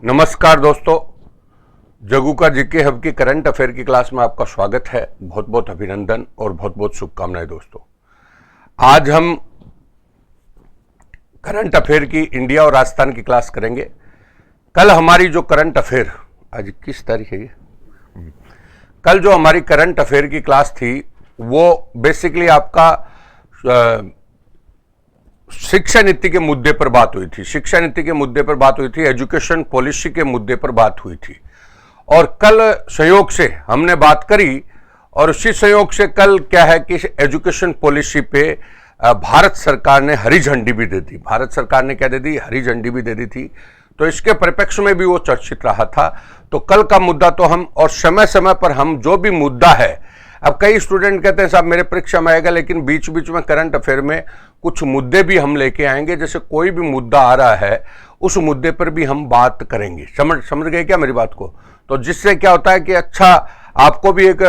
नमस्कार दोस्तों, जगू का जीके हब की करंट अफेयर की क्लास में आपका स्वागत है। बहुत बहुत अभिनंदन और बहुत बहुत शुभकामनाएं दोस्तों। आज हम करंट अफेयर की इंडिया और राजस्थान की क्लास करेंगे। कल हमारी जो करंट अफेयर, आज किस तारीख है ये? कल जो हमारी करंट अफेयर की क्लास थी वो बेसिकली आपका शिक्षा नीति के मुद्दे पर बात हुई थी। शिक्षा नीति के मुद्दे पर बात हुई थी, एजुकेशन पॉलिसी के मुद्दे पर बात हुई थी। और कल संयोग से हमने बात करी और उसी संयोग से कल क्या है कि एजुकेशन पॉलिसी पे भारत सरकार ने हरी झंडी भी दे दी। भारत सरकार ने क्या दे दी? हरी झंडी भी दे दी थी। तो इसके परिप्रेक्ष्य में भी वो चर्चित रहा था। तो कल का मुद्दा तो हम, और समय समय पर हम जो भी मुद्दा है, अब कई स्टूडेंट कहते हैं साहब मेरे परीक्षा में आएगा, लेकिन बीच बीच में करंट अफेयर में कुछ मुद्दे भी हम लेके आएंगे। जैसे कोई भी मुद्दा आ रहा है उस मुद्दे पर भी हम बात करेंगे। समझ गए क्या मेरी बात को? तो जिससे क्या होता है कि अच्छा आपको भी एक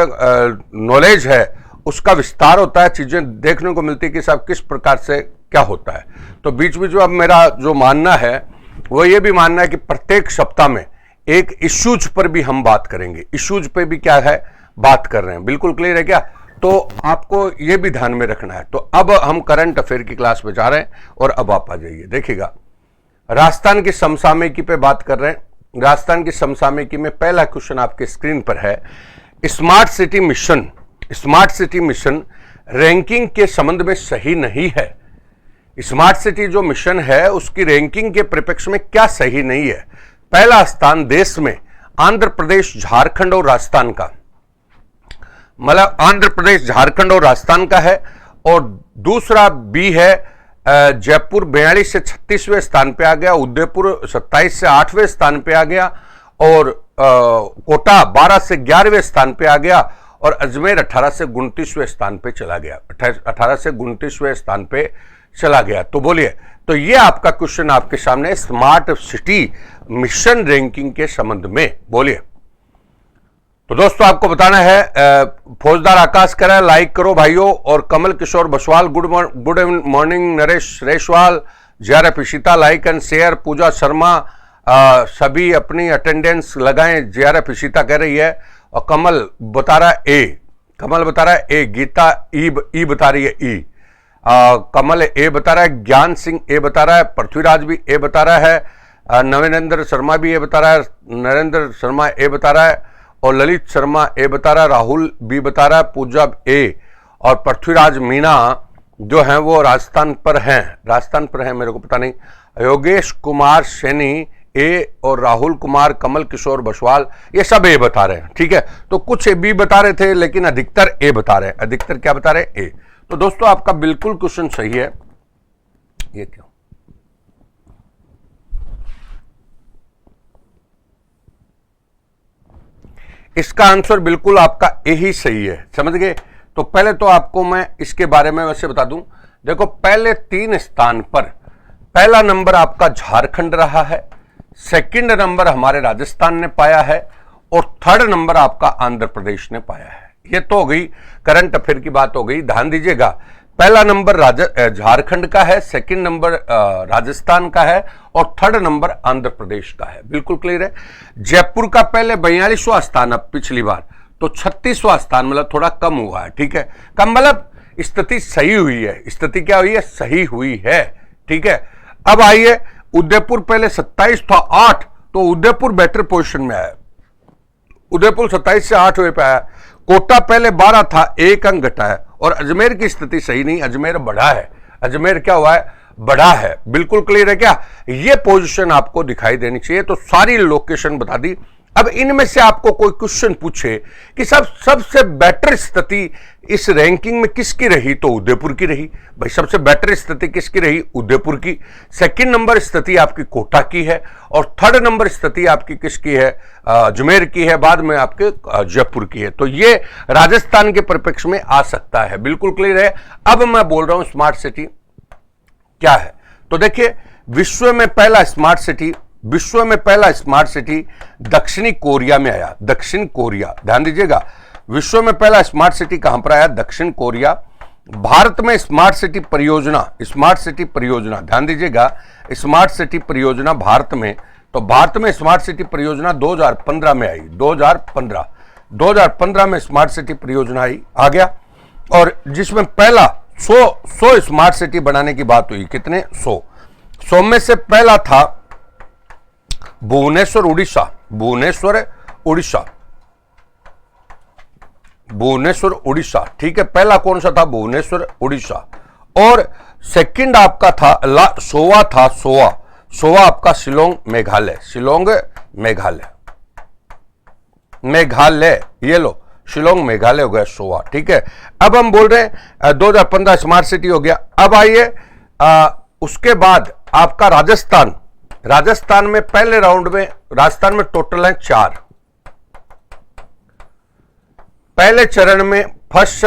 नॉलेज है, उसका विस्तार होता है, चीजें देखने को मिलती है कि साहब किस प्रकार से क्या होता है। तो बीच बीच में अब मेरा जो मानना है वो ये भी मानना है कि प्रत्येक सप्ताह में एक इश्यूज पर भी हम बात करेंगे। इश्यूज पे भी क्या है बात कर रहे हैं। बिल्कुल क्लियर है क्या? तो आपको ये भी ध्यान में रखना है। तो अब हम करंट अफेयर की क्लास में जा रहे हैं और अब आप आ जाइए। देखिएगा, राजस्थान की समसामयिकी पे बात कर रहे हैं। राजस्थान की समसामयिकी में पहला क्वेश्चन आपके स्क्रीन पर है। Smart city mission, smart city mission ranking के संबंध में सही नहीं है। स्मार्ट सिटी जो मिशन है उसकी रैंकिंग के परिप्रेक्ष्य में क्या सही नहीं है? पहला स्थान देश में आंध्र प्रदेश, झारखंड और राजस्थान का, मतलब आंध्र प्रदेश, झारखंड और राजस्थान का है। और दूसरा बी है जयपुर 42 से 36वें स्थान पे आ गया, उदयपुर 27 से 8वें स्थान पे आ गया, और कोटा 12 से 11वें स्थान पे आ गया, और अजमेर 18 से 29वें स्थान पे चला गया। 18 से 29वें स्थान पे चला गया। तो बोलिए, तो ये आपका क्वेश्चन आपके सामने स्मार्ट सिटी मिशन रैंकिंग के संबंध में। बोलिए। तो दोस्तों आपको बताना है, फौजदार आकाश करें लाइक करो भाइयों, और Kamal Kishore Baswal good morning, Naresh Reshwal, JRF Ishita like and share, Pooja Sharma सभी अपनी अटेंडेंस लगाएं, जेआरएफ इशिता कह रही है, और कमल बता रहा है ए, कमल बता रहा है ए, गीता ई बता रही है ई, कमल ए बता रहा है, ज्ञान सिंह ए बता रहा है, पृथ्वीराज भी ए बता रहा है, नवीनेंद्र शर्मा भी ए बता रहा है, नरेंद्र शर्मा ए बता रहा है, और ललित शर्मा ए बता रहा है, राहुल बी बता रहा है, पूजा ए, और पृथ्वीराज मीना जो हैं वो राजस्थान पर हैं। राजस्थान पर हैं, मेरे को पता नहीं। योगेश कुमार सैनी ए, और राहुल कुमार, कमल किशोर बसवाल ये सब ए बता रहे हैं। ठीक है, तो कुछ बी बता रहे थे लेकिन अधिकतर ए बता रहे हैं। अधिकतर क्या बता रहे हैं? ए। तो दोस्तों आपका बिल्कुल क्वेश्चन सही है। ये क्यों? इसका आंसर बिल्कुल आपका ए ही सही है। समझ गए? तो पहले तो आपको मैं इसके बारे में वैसे बता दूं। देखो, पहले 3 स्थान पर पहला नंबर आपका झारखंड रहा है, सेकंड नंबर हमारे राजस्थान ने पाया है, और थर्ड नंबर आपका आंध्र प्रदेश ने पाया है। ये तो हो गई करंट अफेयर की बात हो गई। ध्यान दीजिएगा, पहला नंबर झारखंड का है, सेकंड नंबर राजस्थान का है, और थर्ड नंबर आंध्र प्रदेश का है। बिल्कुल क्लियर है। जयपुर का पहले 42वां स्थान, अब पिछली बार तो 36वां स्थान, मतलब थोड़ा कम हुआ है। ठीक है, कम मतलब स्थिति सही हुई है। स्थिति क्या हुई है? सही हुई है। ठीक है, अब आइए, उदयपुर पहले 27 था, 8, तो उदयपुर बेटर पोजिशन में आया। उदयपुर 27 से 8वें पे आया। कोटा पहले 12 था, 1 अंक घटा है, और अजमेर की स्थिति सही नहीं, अजमेर बढ़ा है। अजमेर क्या हुआ है? बढ़ा है। बिल्कुल क्लियर है क्या? ये पोजीशन आपको दिखाई देनी चाहिए। तो सारी लोकेशन बता दी। अब इनमें से आपको कोई क्वेश्चन पूछे कि सबसे बेटर स्थिति इस रैंकिंग में किसकी रही, तो उदयपुर की रही। भाई सबसे बेटर स्थिति किसकी रही? उदयपुर की। सेकंड नंबर स्थिति आपकी कोटा की है, और थर्ड नंबर स्थिति आपकी किसकी है? अजमेर की है, बाद में आपके जयपुर की है। तो ये राजस्थान के परिप्रेक्ष्य में आ सकता है। बिल्कुल क्लियर है। अब मैं बोल रहा हूं स्मार्ट सिटी क्या है। तो देखिए, विश्व में पहला स्मार्ट सिटी दक्षिणी कोरिया में आया। दक्षिण कोरिया, ध्यान दीजिएगा, विश्व में पहला स्मार्ट सिटी कहां पर आया? दक्षिण कोरिया। भारत में स्मार्ट सिटी परियोजना, ध्यान दीजिएगा, स्मार्ट सिटी परियोजना भारत में तो भारत में स्मार्ट सिटी परियोजना 2015 में आई। 2015 में स्मार्ट सिटी परियोजना आई आ गया, और जिसमें पहला 100 स्मार्ट सिटी बनाने की बात हुई। कितने? 100 में से पहला था भुवनेश्वर उड़ीसा। ठीक है, पहला कौन सा था? भुवनेश्वर उड़ीसा। और सेकंड आपका था सोवा आपका शिलोंग मेघालय। ये लो, शिलोंग मेघालय हो गया सोवा। ठीक है, अब हम बोल रहे हैं 2015 स्मार्ट सिटी हो गया। अब आइए उसके बाद आपका राजस्थान में पहले राउंड में राजस्थान में टोटल है 4। पहले चरण में फर्स्ट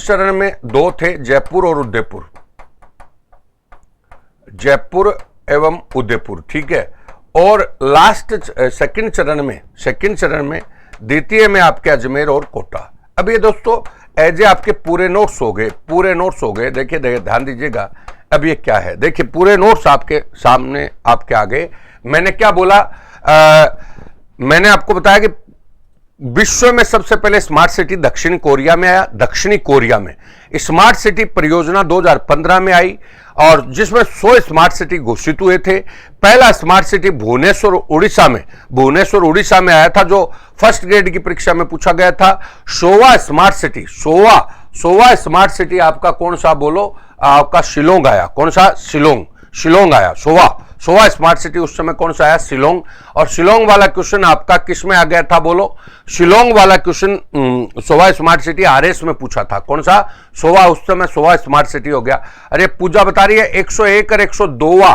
चरण में 2 थे, जयपुर और उदयपुर, जयपुर एवं उदयपुर। ठीक है, और लास्ट सेकंड चरण में द्वितीय में आपके अजमेर और कोटा। अब ये दोस्तों एजे आपके पूरे नोट्स हो गए। देखिए ध्यान दीजिएगा, अब ये क्या है, देखिए पूरे नोट्स आपके सामने आपके आगे। मैंने क्या बोला? मैंने आपको बताया कि विश्व में सबसे पहले स्मार्ट सिटी दक्षिणी कोरिया में आया। दक्षिणी कोरिया में स्मार्ट सिटी परियोजना 2015 में आई, और जिसमें 100 स्मार्ट सिटी घोषित हुए थे। पहला स्मार्ट सिटी भुवनेश्वर उड़ीसा में आया था, जो फर्स्ट ग्रेड की परीक्षा में पूछा गया था। सोवा स्मार्ट सिटी आपका कौन सा? बोलो, आपका शिलोंग आया। कौन सा? शिलोंग आया। सोवा स्मार्ट सिटी उस समय कौन सा आया? शिलोंग। और शिलोंग वाला क्वेश्चन आपका किस में आ गया था? बोलो, शिलोंग वाला क्वेश्चन सोवा स्मार्ट सिटी आरएस में पूछा था। कौन सा? सोवा, उस समय सोवा स्मार्ट सिटी हो गया। अरे पूजा बता रही है 101 और 102वां,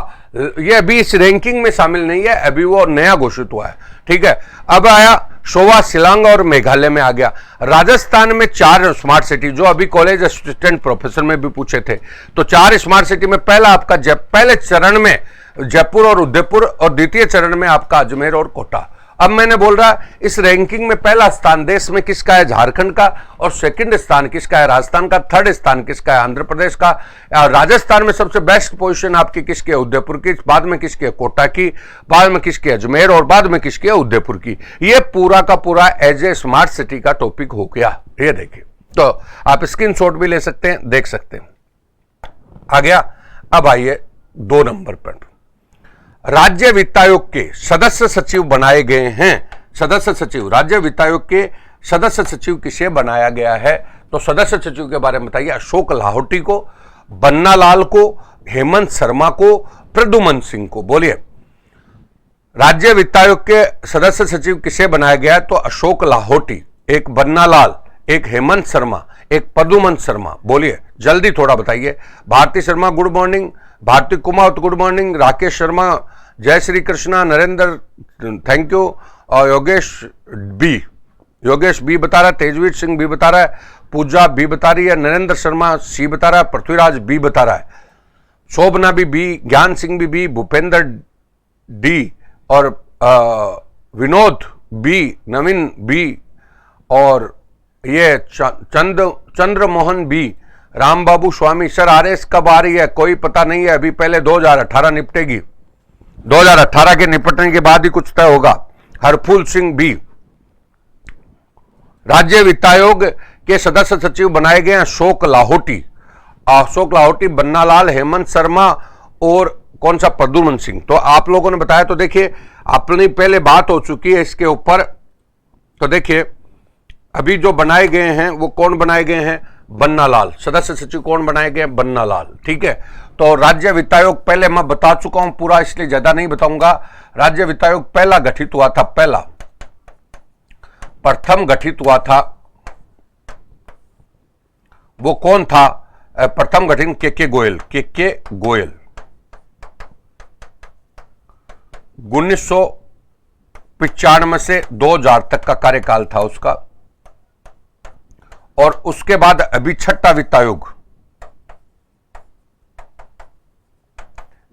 ये अभी इस रैंकिंग में शामिल नहीं है, अभी वो नया घोषित हुआ है। ठीक है, अब आया सोवा शिलांग और मेघालय में आ गया। राजस्थान में 4 स्मार्ट सिटी, जो अभी कॉलेज असिस्टेंट प्रोफेसर में भी पूछे थे। तो 4 स्मार्ट सिटी में पहला आपका पहले चरण में जयपुर और उदयपुर, और द्वितीय चरण में आपका अजमेर और कोटा। अब मैंने बोल रहा इस रैंकिंग में पहला स्थान देश में किसका है? झारखंड का। और सेकंड स्थान किसका है? राजस्थान का। थर्ड स्थान किसका है? आंध्र प्रदेश का। राजस्थान में सबसे बेस्ट पोजीशन आपकी किसकी है? उदयपुर की। बाद में किसकी है? कोटा की। बाद में किसकी है? अजमेर। और बाद में किसकी है? उदयपुर की। ये पूरा का पूरा एज ए स्मार्ट सिटी का टॉपिक हो गया। ये देखिए, तो आप स्क्रीनशॉट भी ले सकते हैं, देख सकते हैं। आ गया। अब आइए 2 नंबर पर, राज्य वित्त आयोग के सदस्य सचिव बनाए गए हैं। राज्य वित्त आयोग के सदस्य सचिव किसे बनाया गया है? तो सदस्य सचिव के बारे में बताइए। अशोक लाहोटी को, बन्ना लाल को, हेमंत शर्मा को, प्रद्युमन सिंह को। बोलिए, राज्य वित्त आयोग के सदस्य सचिव किसे बनाया गया है? तो अशोक लाहोटी, एक बन्ना लाल, एक हेमंत शर्मा, एक प्रद्युमन शर्मा। बोलिए जल्दी थोड़ा बताइए। Bharti Sharma good morning, Bharti Kumar good morning, Rakesh Sharma, जय श्री कृष्णा, नरेंद्र थैंक यू, और योगेश बी बता रहा है, तेजवीर सिंह बी बता रहा है, पूजा बी बता रही है, नरेंद्र शर्मा सी बता रहा है, पृथ्वीराज बी बता रहा है, शोभना भी बी, ज्ञान सिंह भी बी, भूपेंद्र डी, और विनोद बी, नवीन बी, और ये चंद्र मोहन बी, राम बाबू स्वामी। सर आरएस कब आ रही है? कोई पता नहीं है अभी, पहले 2018 निपटेगी, 2018 के निपटने के बाद ही कुछ तय होगा। हरफूल सिंह बी। राज्य वित्त आयोग के सदस्य सचिव बनाए गए हैं अशोक लाहोटी, बन्ना लाल, हेमंत शर्मा और कौन सा? प्रद्युमन सिंह। तो आप लोगों ने बताया, तो देखिए अपनी पहले बात हो चुकी है इसके ऊपर। तो देखिए अभी जो बनाए गए हैं वो कौन बनाए गए हैं? बन्ना लाल। सदस्य सचिव कौन बनाए गए? बन्ना लाल। ठीक है, तो राज्य वित्त आयोग पहले मैं बता चुका हूं पूरा, इसलिए ज्यादा नहीं बताऊंगा। राज्य वित्त आयोग पहला गठित हुआ था, प्रथम गठित हुआ था, वो कौन था? प्रथम गठित के गोयल। 1995 से 2000 तक का कार्यकाल था उसका। और उसके बाद अभी छठा वित्त आयोग,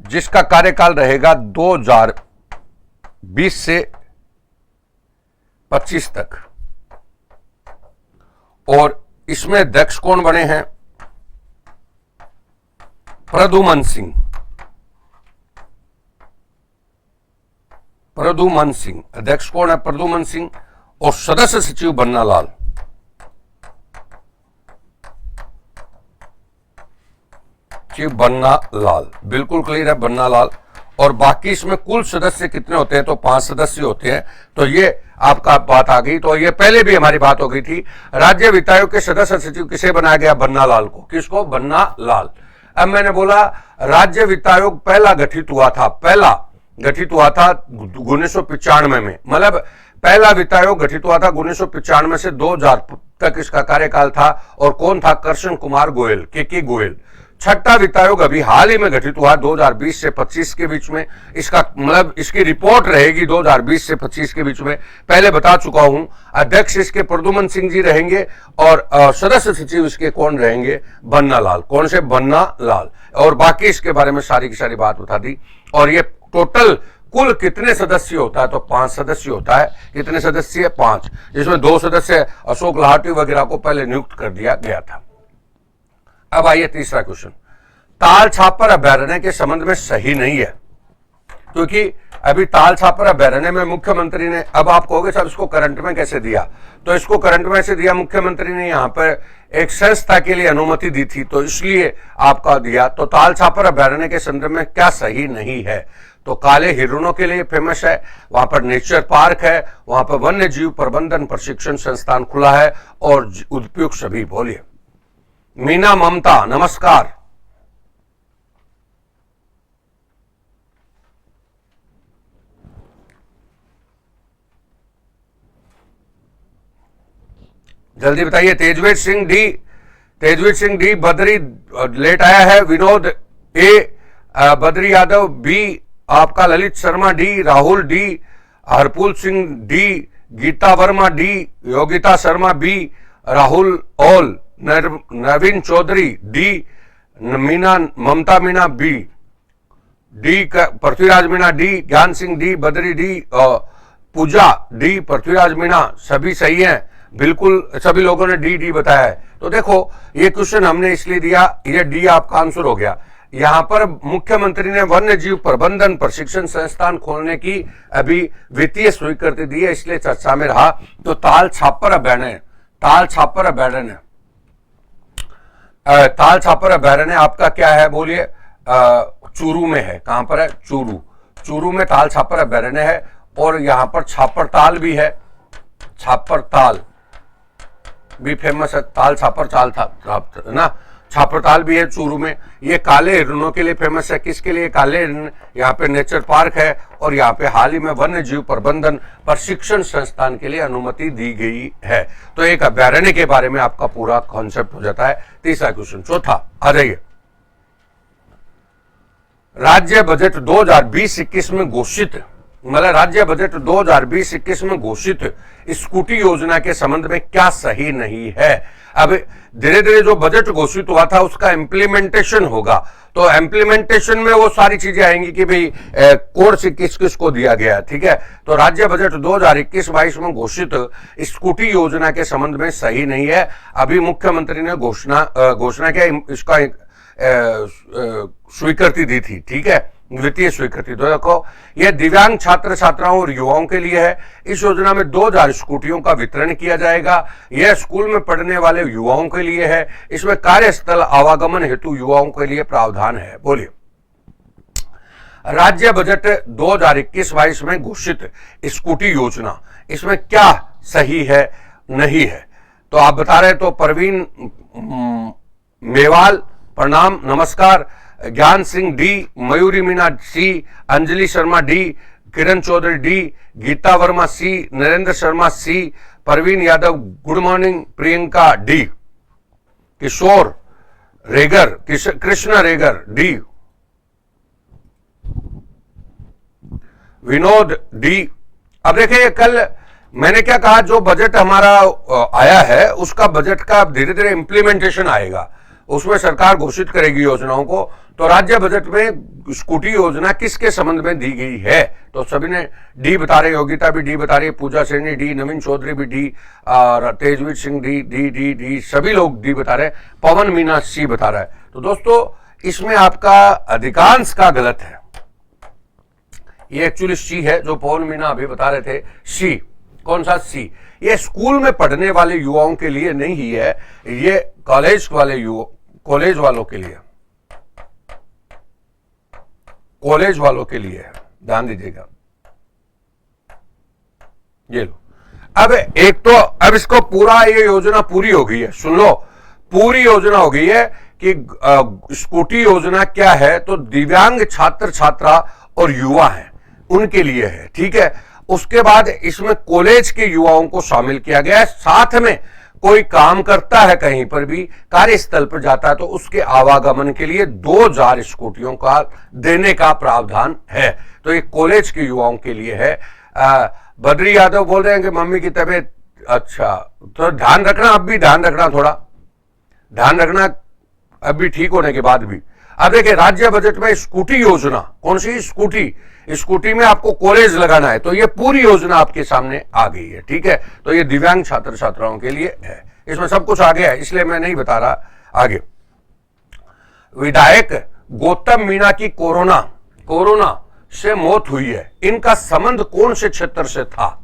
जिसका कार्यकाल रहेगा 2020 से 25 तक। और इसमें अध्यक्ष कौन बने हैं? प्रद्युमन सिंह। प्रद्युमन सिंह। अध्यक्ष कौन है? प्रद्युमन सिंह। और सदस्य सचिव बन्ना लाल। चिव बन्ना लाल, बिल्कुल क्लियर है, बन्ना लाल। और बाकी इसमें कुल सदस्य कितने होते हैं? तो 5 सदस्य होते हैं। तो ये आपका बात आ गई। तो ये पहले भी हमारी बात हो गई थी। राज्य वित्त आयोग के सदस्य सचिव किसे बनाया गया? बन्ना लाल को। किसको? बन्ना लाल। अब मैंने बोला राज्य वित्त आयोग पहला गठित हुआ था 1995 में, मतलब पहला वित्त आयोग गठित हुआ था 1995 से 2000 तक इसका कार्यकाल था। और कौन था? कृष्ण कुमार गोयल, के गोयल। छठा वित्त आयोग अभी हाल ही में गठित हुआ 2020 से 25 के बीच में। इसका मतलब इसकी रिपोर्ट रहेगी 2020 से 25 के बीच में। पहले बता चुका हूं। अध्यक्ष इसके प्रद्युमन सिंह जी रहेंगे और सदस्य सचिव इसके कौन रहेंगे? बन्ना लाल। कौन से? बन्ना लाल। और बाकी इसके बारे में सारी की सारी बात बता दी। और ये टोटल कुल कितने सदस्य होता है? तो 5 सदस्य होता है। कितने सदस्य? 5, जिसमें 2 सदस्य अशोक लाहटी वगैरह को पहले नियुक्त कर दिया गया था। अब आइए तीसरा क्वेश्चन। ताल छापर अभ्यारण्य के संबंध में सही नहीं है, क्योंकि अभी ताल छापर अभ्यारण्य में मुख्यमंत्री ने, अब आप कहोगे साहब इसको करंट में कैसे दिया? तो इसको करंट में ऐसे दिया, मुख्यमंत्री ने यहां पर एक संस्था के लिए अनुमति दी थी, तो इसलिए आपका दिया। तो ताल छापर अभ्यारण्य के संदर्भ में क्या सही नहीं है? तो काले हिरणों के लिए फेमस है, वहां पर नेचर पार्क है, वहां पर वन्य जीव प्रबंधन प्रशिक्षण संस्थान खुला है और उपयुक्त सभी। बोलिए। मीना ममता, नमस्कार। जल्दी बताइए। तेजवीर सिंह डी, बद्री लेट आया है। विनोद ए, बद्री यादव बी, आपका Lalit Sharma D, Rahul D, Harpul Singh D, Geeta Verma D, Yogita Sharma B, Rahul all, Naveen Choudhary D, Mamta Meena B, D, Prithviraj Meena D, Gyan Singh D, Badri D, Pooja D, Prithviraj Meena, सभी सही हैं। बिल्कुल सभी लोगों ने डी बताया है। तो देखो ये क्वेश्चन हमने इसलिए दिया, ये डी आपका आंसर हो गया। यहां पर मुख्यमंत्री ने वन्य जीव प्रबंधन प्रशिक्षण संस्थान खोलने की अभी वित्तीय स्वीकृति दी है, इसलिए चर्चा में रहा। तो ताल छापर अभ्यारण्य आपका क्या है? बोलिए। चूरू में है। कहां पर है? चूरू में ताल छापर अभ्यारण्य है। और यहां पर छापर ताल भी है, छापर ताल भी फेमस है। ताल छापर ताल था ना, छापर ताल भी है चूरू में। ये काले हिरणों के लिए फेमस है। किसके लिए? काले हिरण। यहाँ पे नेचर पार्क है और यहाँ पे हाल ही में वन्य जीव प्रबंधन प्रशिक्षण संस्थान के लिए अनुमति दी गई है। तो एक अभ्यारण्य के बारे में आपका पूरा कॉन्सेप्ट हो जाता है। तीसरा क्वेश्चन। चौथा आ जाइए। राज्य बजट 2020-21 में घोषित, मतलब राज्य बजट 2020-21 में घोषित स्कूटी योजना के संबंध में क्या सही नहीं है? अब धीरे धीरे जो बजट घोषित हुआ था उसका इम्प्लीमेंटेशन होगा। तो इम्प्लीमेंटेशन में वो सारी चीजें आएंगी कि भाई कौन सी किस किस को दिया गया। ठीक है। तो राज्य बजट 2021-22 में घोषित स्कूटी योजना के संबंध में सही नहीं है। अभी मुख्यमंत्री ने घोषणा किया, इसका स्वीकृति दी थी। ठीक है, वित्तीय स्वीकृति। तो देखो यह दिव्यांग छात्र छात्राओं और युवाओं के लिए है। इस योजना में 2000 स्कूटियों का वितरण किया जाएगा। यह स्कूल में पढ़ने वाले युवाओं के लिए है। इसमें कार्यस्थल आवागमन हेतु युवाओं के लिए प्रावधान है। बोलिए। राज्य बजट 2021-22 में घोषित स्कूटी योजना, इसमें क्या सही है नहीं है? तो आप बता रहे। तो परवीन मेवाल, प्रणाम, नमस्कार। Gyan Singh D, Mayuri Meena C, Anjali Sharma D, Kiran Choudhary D, Geeta Verma C, Narendra Sharma C, Parveen Yadav good morning, Priyanka D, Kishore Regar, Krishna Regar D, Vinod D. अब देखिए कल मैंने क्या कहा, जो बजट हमारा आया है उसका बजट का धीरे धीरे इंप्लीमेंटेशन आएगा, उसमें सरकार घोषित करेगी योजनाओं को। तो राज्य बजट में स्कूटी योजना किसके संबंध में दी गई है? तो सभी ने डी बता रहे, योगिता भी डी बता रही है, पूजा सैनी डी, नवीन चौधरी भी डी, और Tejveer Singh D D D D, सभी लोग डी बता रहे, पवन मीना सी बता रहा है। तो दोस्तों इसमें आपका अधिकांश का गलत है। ये एक्चुअली सी है जो पवन मीना अभी बता रहे थे, सी। कौन सा? सी। ये स्कूल में पढ़ने वाले युवाओं के लिए नहीं है, ये कॉलेज वालों के लिए, कॉलेज वालों के लिए है, ध्यान दीजिएगा। ये लो, अब एक तो अब इसको पूरा, ये योजना पूरी हो गई है, सुन लो, पूरी योजना हो गई है कि स्कूटी योजना क्या है, तो दिव्यांग छात्र छात्रा और युवा हैं उनके लिए है, ठीक है। उसके बाद इसमें कॉलेज के युवाओं को शामिल किया गया है। साथ में कोई काम करता है, कहीं पर भी कार्यस्थल पर जाता है, तो उसके आवागमन के लिए 2000 स्कूटियों का देने का प्रावधान है। तो ये कॉलेज के युवाओं के लिए है। बद्री यादव बोल रहे हैं कि मम्मी की तबीयत, अच्छा, तो ध्यान रखना, अब भी ध्यान रखना, थोड़ा ध्यान रखना अब भी ठीक होने के बाद भी। अब देखिए, राज्य बजट में स्कूटी योजना, कौन सी स्कूटी? स्कूटी में आपको कॉलेज लगाना है, तो ये पूरी योजना आपके सामने आ गई है, ठीक है। तो ये दिव्यांग छात्र छात्राओं के लिए है, इसमें सब कुछ आ गया है, इसलिए मैं नहीं बता रहा आगे। विधायक गौतम मीणा की कोरोना से मौत हुई है, इनका संबंध कौन से क्षेत्र से था?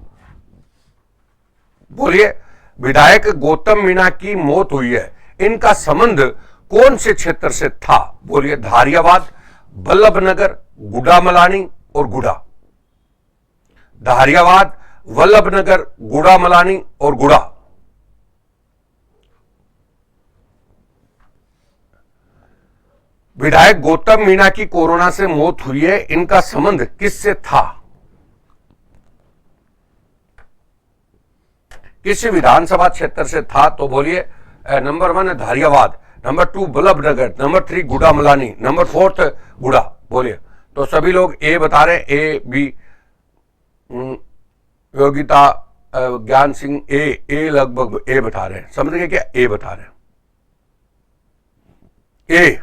बोलिए, विधायक गौतम मीणा की मौत हुई है, इनका संबंध कौन से क्षेत्र से था? बोलिए, धारियावाद, वल्लभनगर, गुड़ामलानी और गुड़ा। धारियावाद, वल्लभनगर, गुड़ामलानी और गुड़ा। विधायक गौतम मीणा की कोरोना से मौत हुई है, इनका संबंध किससे था? किस विधानसभा क्षेत्र से था? तो बोलिए, नंबर 1 है Dhariyawad, number 2 Vallabhnagar, number 3 Gudamalani, number 4 Guda. बोलिए, तो सभी लोग ए बता रहे हैं, ए बी। योगिता, ज्ञान सिंह ए लगभग ए बता रहे हैं, समझ गए क्या? ए बता रहे हैं, ए,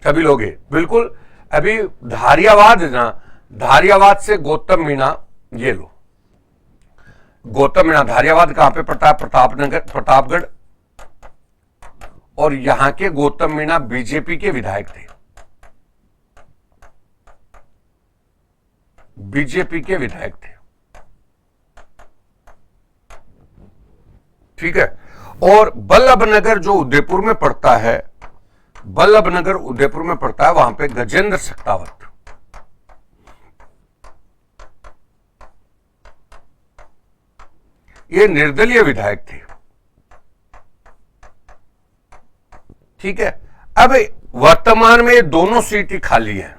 सभी लोग ए, बिल्कुल। अभी धारियावाद ना, धारियावाद से गौतम मीणा, ये लो, गौतम मीणा धारियावाद कहां पे पड़ता है? प्रतापगढ़। और यहां के गौतम मीणा बीजेपी के विधायक थे, बीजेपी के विधायक थे, ठीक है। और वल्लभनगर जो उदयपुर में पड़ता है, वल्लभनगर उदयपुर में पड़ता है, वहां पे गजेंद्र सख्तावत, ये निर्दलीय विधायक थे, ठीक है। अब वर्तमान में ये दोनों सीट ही खाली है,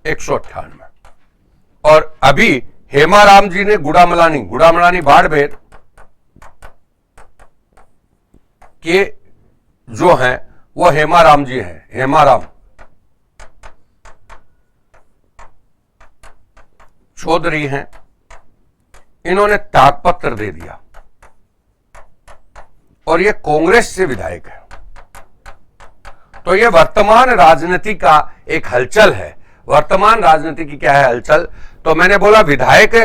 (198) और अभी हेमाराम जी ने गुड़ामलानी बाड़मेर के जो हैं वो हेमाराम जी हैं, हेमाराम चौधरी हैं, इन्होंने त्यागपत्र दे दिया और ये कांग्रेस से विधायक है। तो ये वर्तमान राजनीति का एक हलचल है। वर्तमान राजनीति की क्या है हलचल? तो मैंने बोला विधायक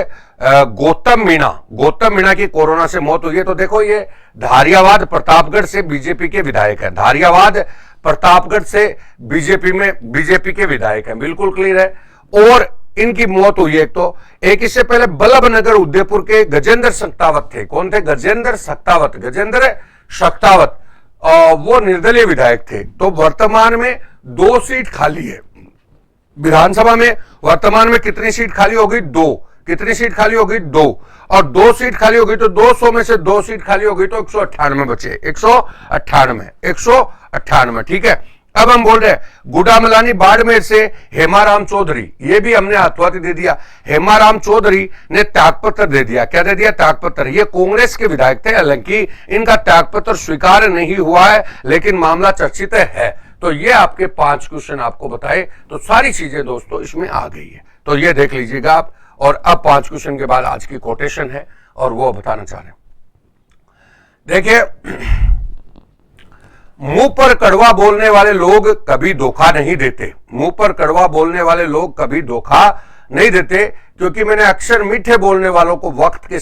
गौतम मीणा की कोरोना से मौत हुई है। तो देखो, ये धारियावाद प्रतापगढ़ से बीजेपी के विधायक है, धारियावाद प्रतापगढ़ से बीजेपी के विधायक हैं, बिल्कुल क्लियर है। और इनकी मौत हुई है। तो एक इससे पहले वल्लभनगर उदयपुर के गजेंद्र सख्तावत थे। कौन थे? गजेंद्र सख्तावत, वो निर्दलीय विधायक थे। तो वर्तमान में 2 सीट खाली है विधानसभा में। वर्तमान में कितनी सीट खाली हो गई? 2। कितनी सीट खाली हो गई? 2। और 2 सीट खाली हो गई तो 200 में से 2 सीट खाली हो गई तो 198 बचे, 198, ठीक है। अब हम बोल रहे हैं गुड़ामलानी बाड़मेर से हेमाराम चौधरी, ये भी हमने हाथों दे दिया। हेमाराम चौधरी ने त्यागपत्र दे दिया। क्या दे दिया? त्यागपत्र। ये कांग्रेस के विधायक थे, हालांकि इनका त्यागपत्र स्वीकार नहीं हुआ है, लेकिन मामला चर्चित है। तो ये आपके 5 क्वेश्चन आपको बताए, तो सारी चीजें दोस्तों इसमें आ गई है, तो ये देख लीजिएगा आप। और अब 5 क्वेश्चन के बाद आज की कोटेशन है और वो बताना चाह रहे हैं। देखिए, मुंह पर कड़वा बोलने वाले लोग कभी धोखा नहीं देते। मुंह पर कड़वा बोलने वाले लोग कभी धोखा नहीं देते, क्योंकि मैंने अक्सर मीठे बोलने वालों को वक्त के